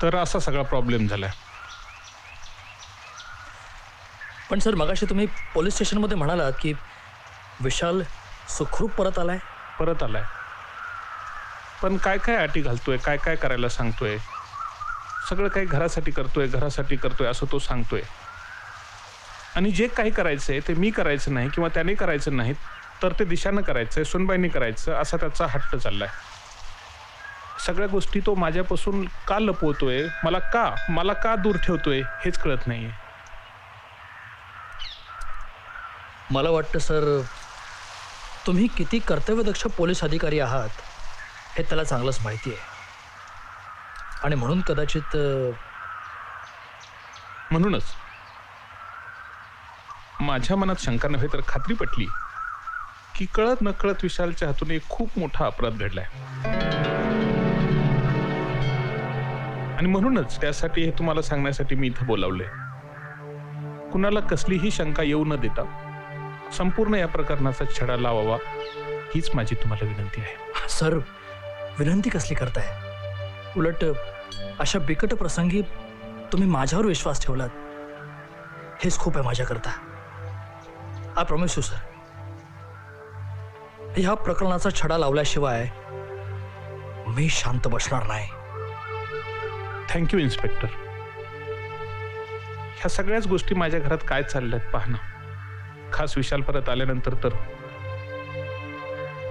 तर असा सगळा प्रॉब्लेम झालाय. पण सर मगाशी तुम्ही पोलीस स्टेशनमध्ये म्हणालात की विशाल सुखरूप परत आलाय. पण काय काय अटी घालतोय, काय काय करायला सांगतोय, सगळं काही घरासाठी करतोय असं तो सांगतोय. आणि जे काही करायचंय ते मी करायचं नाही किंवा त्याने करायचं नाही तर ते दिशानं करायचंय, सुनबाईंनी करायचं असा त्याचा हट्ट चाललाय. सगळ्या गोष्टी तो माझ्यापासून का लपवतोय, मला का दूर ठेवतोय हेच कळत नाहीये. मला वाटतं सर तुम्ही किती कर्तव्यदक्ष पोलीस अधिकारी आहात हे त्याला चांगलंच माहिती आहे. आणि म्हणून कदाचित म्हणूनच माझ्या मनात शंका नव्हे तर खात्री पटली की कळत नकळत विशालच्या हातून एक खूप मोठा अपराध घडलाय. आणि म्हणूनच त्यासाठी हे तुम्हाला सांगण्यासाठी मी इथं बोलावलंय. कुणाला कसलीही शंका येऊ न देता संपूर्ण या प्रकरणाचा छडा लावावा हीच माझी तुम्हाला विनंती आहे. सर विनंती कसली करताय? उलट अशा बिकट प्रसंगी तुम्ही माझ्यावर विश्वास ठेवलात हेच खूप आहे माझ्याकरता. आय प्रॉमिस यू सर, ह्या प्रकरणाचा छडा लावल्याशिवाय मी शांत बसणार नाही. Thank you inspector. ह्या सगळ्याच गोष्टी माझ्या घरात काय चालल्यात पाहणं, खास विशाल परत आल्यानंतर तर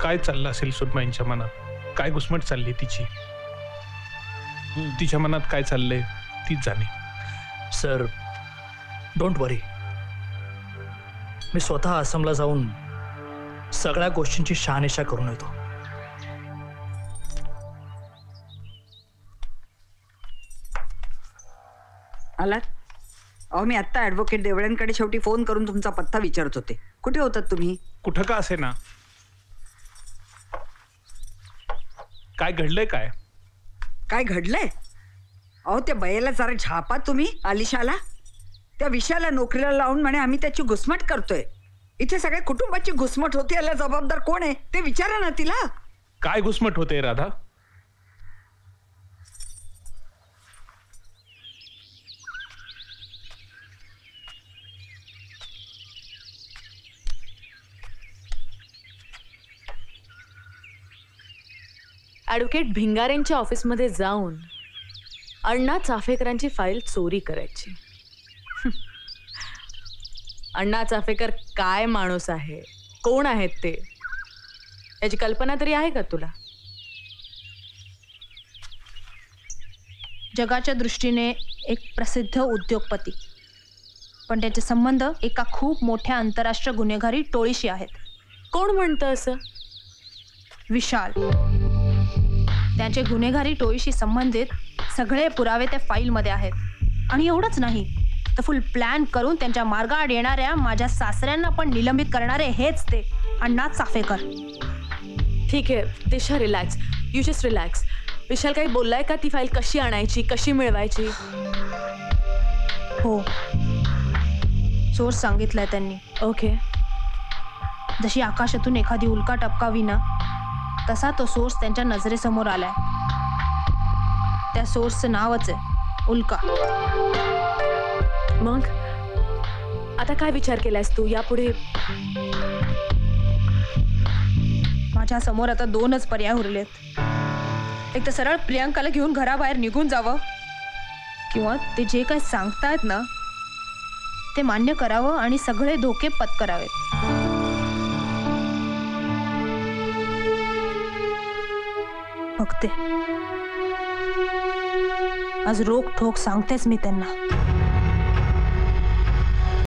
काय चाललं असेल सुनबाईंच्या मनात, काय घुसमट चालली तिच्या मनात काय चाललंय तीच जाणे. सर डोंट वरी, मी स्वतः आसामला जाऊन सगळ्या गोष्टींची शहानिशा करून येतो. आलात? अहो मी आत्ता ॲडव्होकेट देवळ्यांकडे शेवटी फोन करून तुमचा पत्ता विचारत होते. कुठे होतात तुम्ही? कुठं का असे ना. काय घडलंय? काय घडलंय? अहो त्या बयेला जरा झापा तुम्ही. आलिशाला त्या विषयाला नोकरीला लावून म्हणे आम्ही त्याची घुसमट करतोय. इथे सगळ्या कुटुंबाची घुसमट होती, याला जबाबदार कोण आहे ते विचारा ना तिला. काय घुसमट होते राधा? ॲडव्होकेट भिंगारेंच्या ऑफिसमध्ये जाऊन अण्णा चाफेकरांची फाईल चोरी करायची. अण्णा चाफेकर काय माणूस आहे, कोण आहेत ते, याची कल्पना तरी आहे का तुला? जगाच्या दृष्टीने एक प्रसिद्ध उद्योगपती, पण त्याचे संबंध एका खूप मोठ्या आंतरराष्ट्रीय गुन्हेगारी टोळीशी आहेत. कोण म्हणतं असं? विशाल. त्याचे गुन्हेगारी टोळीशी संबंधित सगळे पुरावे त्या फाईलमध्ये आहेत. आणि एवढंच नाही तर फुल प्लॅन करून त्यांच्या मार्गाआड येणाऱ्या माझ्या सासऱ्यांना पण निलंबित करणारे हेच ते अण्णा चाफेकर. ठीक आहे दिशा, रिलॅक्स, यू जस्ट रिलॅक्स. विशाल काही बोललाय का ती फाईल कशी आणायची, कशी मिळवायची? हो, सोर्स सांगितलंय त्यांनी. ओके. जशी आकाशातून एखादी उल्का टपकावी ना तसा तो सोर्स त्यांच्या नजरेसमोर आलाय. त्या सोर्सचं नावच आहे उल्का. मग आता काय विचार केलायस तू यापुढे? माझ्या समोर आता दोनच पर्याय उरलेत. एक तर सरळ प्रियांकाला घेऊन घराबाहेर निघून जावं, किंवा ते जे काय सांगतायत ना ते मान्य करावं आणि सगळे धोके पत्करावेत. बघते, आज रोख ठोक सांगतेच मी त्यांना.